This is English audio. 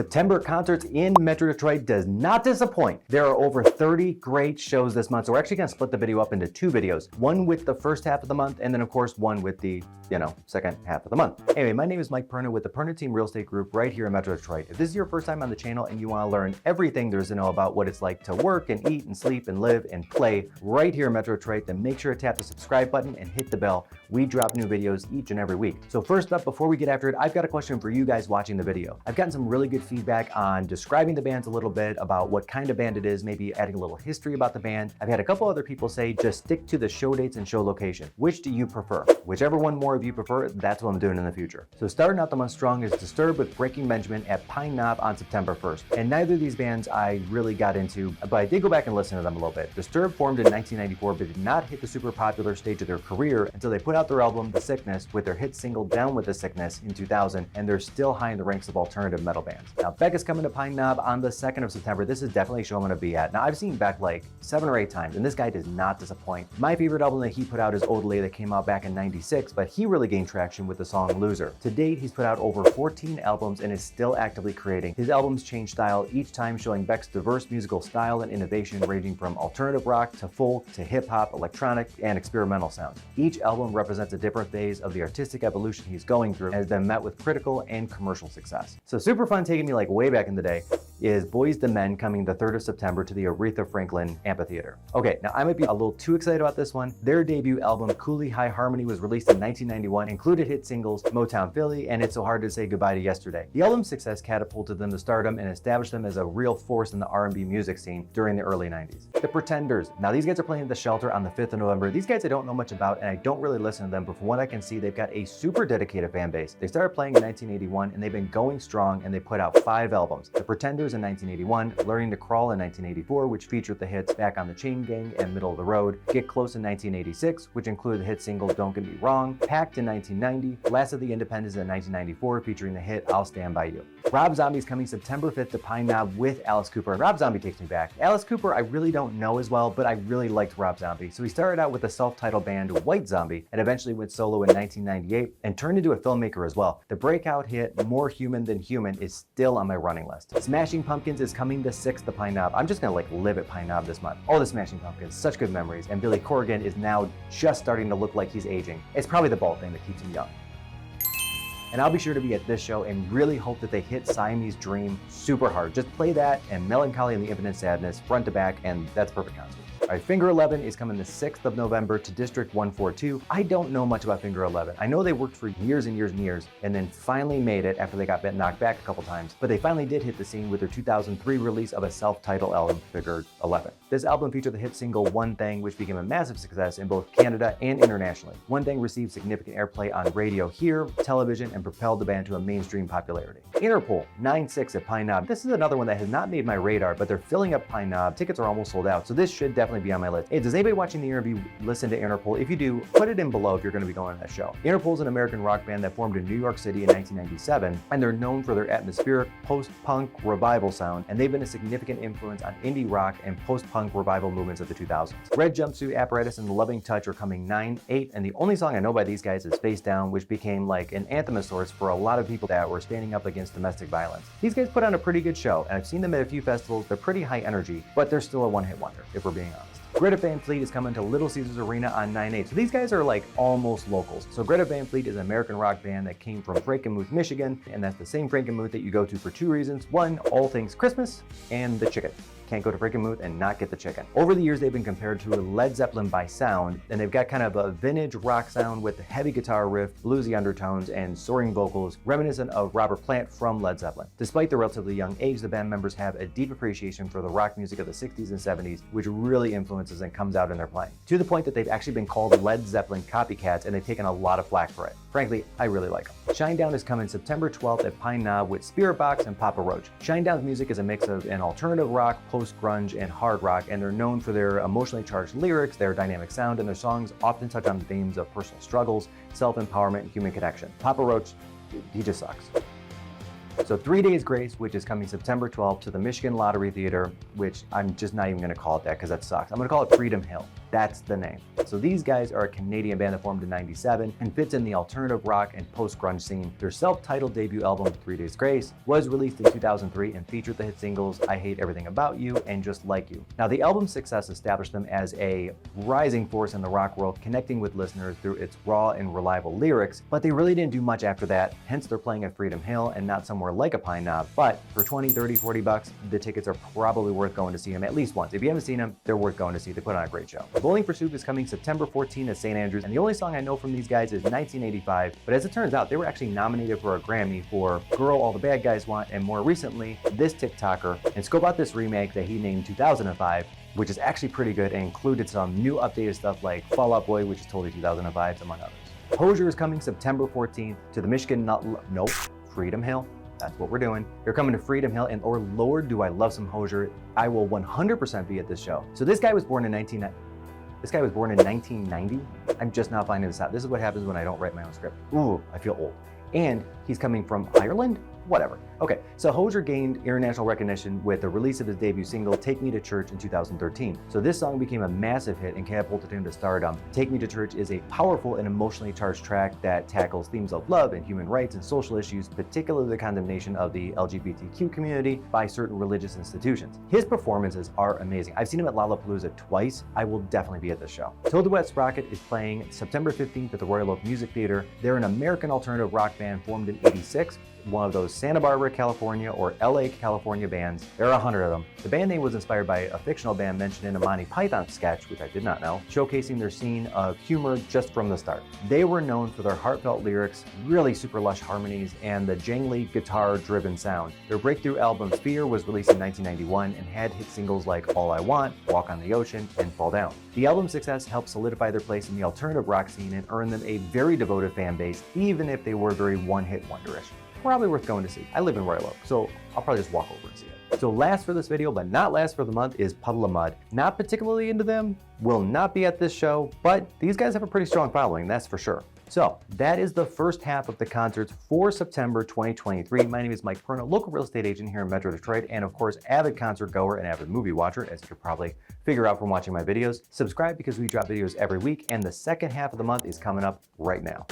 September concerts in Metro Detroit does not disappoint. There are over 30 great shows this month, so we're actually gonna split the video up into two videos. One with the first half of the month, and then of course one with the, second half of the month. Anyway, my name is Mike Perna with the Perna Team Real Estate Group right here in Metro Detroit. If this is your first time on the channel and you wanna learn everything there is to know about what it's like to work and eat and sleep and live and play right here in Metro Detroit, then make sure to tap the subscribe button and hit the bell. We drop new videos each and every week. So first up, before we get after it, I've got a question for you guys watching the video. I've gotten some really good feedback on describing the bands a little bit, about what kind of band it is, maybe adding a little history about the band. I've had a couple other people say just stick to the show dates and show location. Which do you prefer? Whichever one more of you prefer, that's what I'm doing in the future. So starting out the month strong is Disturbed with Breaking Benjamin at Pine Knob on September 1st. And neither of these bands I really got into, but I did go back and listen to them a little bit. Disturbed formed in 1994 but did not hit the super popular stage of their career until they put out their album The Sickness with their hit single Down with the Sickness in 2000, and they're still high in the ranks of alternative metal bands. Now Beck is coming to Pine Knob on the 2nd of September. This is definitely a show I'm gonna be at. Now I've seen Beck like 7 or 8 times and this guy does not disappoint. My favorite album that he put out is Odelay that came out back in 96, but he really gained traction with the song Loser. To date, he's put out over 14 albums and is still actively creating. His albums change style each time, showing Beck's diverse musical style and innovation ranging from alternative rock to folk to hip hop, electronic, and experimental sounds. Each album represents a different phase of the artistic evolution he's going through and has been met with critical and commercial success. So super fun, taking me like way back in the day, is Boys to Men coming the 3rd of September to the Aretha Franklin Amphitheater. Okay, now I might be a little too excited about this one. Their debut album, Cooley High Harmony, was released in 1991, included hit singles Motown Philly and It's So Hard to Say Goodbye to Yesterday. The album's success catapulted them to stardom and established them as a real force in the R&B music scene during the early 90s. The Pretenders. Now these guys are playing at the Shelter on the 5th of November. These guys I don't know much about and I don't really listen to them, but from what I can see, they've got a super dedicated fan base. They started playing in 1981 and they've been going strong, and they put out 5 albums. The Pretenders in 1981, Learning to Crawl in 1984, which featured the hits Back on the Chain Gang and Middle of the Road, Get Close in 1986, which included the hit single Don't Get Me Wrong, Packed in 1990, Last of the Independents in 1994, featuring the hit I'll Stand By You. Rob Zombie's coming September 5th to Pine Knob with Alice Cooper, and Rob Zombie takes me back. Alice Cooper I really don't know as well, but I really liked Rob Zombie. So he started out with the self-titled band White Zombie and eventually went solo in 1998 and turned into a filmmaker as well. The breakout hit More Human Than Human is still on my running list. Smashing Pumpkins is coming the 6th to Pine Knob. I'm just gonna live at Pine Knob this month. Oh, the Smashing Pumpkins, such good memories. And Billy Corgan is now just starting to look like he's aging. It's probably the bald thing that keeps him young. And I'll be sure to be at this show and really hope that they hit Siamese Dream super hard. Just play that and Melancholy and the Infinite Sadness front to back, and that's perfect concert. All right, Finger 11 is coming the 6th of November to District 142. I don't know much about Finger 11. I know they worked for years and years and years and then finally made it after they got knocked back a couple times, but they finally did hit the scene with their 2003 release of a self-titled album, Finger 11. This album featured the hit single One Thing, which became a massive success in both Canada and internationally. One Thing received significant airplay on radio here, television, and propelled the band to a mainstream popularity. Interpol, 9/6 at Pine Knob. This is another one that has not made my radar, but they're filling up Pine Knob. Tickets are almost sold out, so this should definitely be on my list. Hey, does anybody watching the interview listen to Interpol? If you do, put it in below if you're going to be going to that show. Interpol is an American rock band that formed in New York City in 1997, and they're known for their atmospheric post-punk revival sound, and they've been a significant influence on indie rock and post-punk revival movements of the 2000s. Red Jumpsuit Apparatus and The Loving Touch are coming 9/8, and the only song I know by these guys is Face Down, which became like an anthem of sorts for a lot of people that were standing up against domestic violence. These guys put on a pretty good show, and I've seen them at a few festivals. They're pretty high energy, but they're still a one-hit wonder, if we're being honest. Greta Van Fleet is coming to Little Caesars Arena on 9/8. So these guys are like almost locals. So Greta Van Fleet is an American rock band that came from Frankenmuth, Michigan, and that's the same Frankenmuth that you go to for 2 reasons. One, all things Christmas, and the chicken. Can't go to Frankenmuth and not get the chicken. Over the years, they've been compared to Led Zeppelin by sound, and they've got kind of a vintage rock sound with heavy guitar riff, bluesy undertones, and soaring vocals, reminiscent of Robert Plant from Led Zeppelin. Despite their relatively young age, the band members have a deep appreciation for the rock music of the 60s and 70s, which really influences and comes out in their playing. To the point that they've actually been called Led Zeppelin copycats, and they've taken a lot of flack for it. Frankly, I really like them. Shinedown is coming September 12th at Pine Knob with Spirit Box and Papa Roach. Shinedown's music is a mix of an alternative rock, post-grunge, and hard rock, and they're known for their emotionally charged lyrics, their dynamic sound, and their songs often touch on themes of personal struggles, self-empowerment, and human connection. Papa Roach, he just sucks. So 3 Days Grace, which is coming September 12th to the Michigan Lottery Theater, which I'm just not even gonna call it that because that sucks. I'm gonna call it Freedom Hill. That's the name. So these guys are a Canadian band that formed in '97 and fits in the alternative rock and post-grunge scene. Their self-titled debut album, 3 Days Grace, was released in 2003 and featured the hit singles I Hate Everything About You and Just Like You. Now, the album's success established them as a rising force in the rock world, connecting with listeners through its raw and reliable lyrics, but they really didn't do much after that, hence they're playing at Freedom Hill and not somewhere like a Pine Knob. But for 20, 30, 40 bucks, the tickets are probably worth going to see them at least once. If you haven't seen them, they're worth going to see. They put on a great show. Bowling for Soup is coming September 14 at St. Andrews, and the only song I know from these guys is 1985, but as it turns out, they were actually nominated for a Grammy for Girl All the Bad Guys Want, and more recently, this TikToker, and scope out this remake that he named 2005, which is actually pretty good and included some new updated stuff like Fall Out Boy, which is totally 2005, among others. Hozier is coming September 14th to the Freedom Hill. That's what we're doing. You're coming to Freedom Hill, and oh Lord, do I love some Hozier. I will 100% be at this show. So this guy was born in 1990. I'm just now finding this out. This is what happens when I don't write my own script. Ooh, I feel old. And he's coming from Ireland? Whatever. Okay, so Hozier gained international recognition with the release of his debut single, Take Me to Church, in 2013. So this song became a massive hit and catapulted him to stardom. Take Me to Church is a powerful and emotionally charged track that tackles themes of love and human rights and social issues, particularly the condemnation of the LGBTQ community by certain religious institutions. His performances are amazing. I've seen him at Lollapalooza twice. I will definitely be at this show. Till the Wet Sprocket is playing September 15th at the Royal Oak Music Theater. They're an American alternative rock band formed in '86. One of those Santa Barbara, California or LA, California bands. There are 100 of them. The band name was inspired by a fictional band mentioned in a Monty Python sketch, which I did not know, showcasing their scene of humor just from the start. They were known for their heartfelt lyrics, really super lush harmonies, and the jangly guitar-driven sound. Their breakthrough album Fear was released in 1991 and had hit singles like All I Want, Walk on the Ocean, and Fall Down. The album's success helped solidify their place in the alternative rock scene and earn them a very devoted fan base, even if they were very one-hit wonderish. Probably worth going to see. I live in Royal Oak, so I'll probably just walk over and see it. So last for this video, but not last for the month, is Puddle of Mudd. Not particularly into them, will not be at this show, but these guys have a pretty strong following, that's for sure. So that is the first half of the concerts for September 2023. My name is Mike Perna, local real estate agent here in Metro Detroit, and of course, avid concert goer and avid movie watcher, as you could probably figure out from watching my videos. Subscribe because we drop videos every week, and the second half of the month is coming up right now.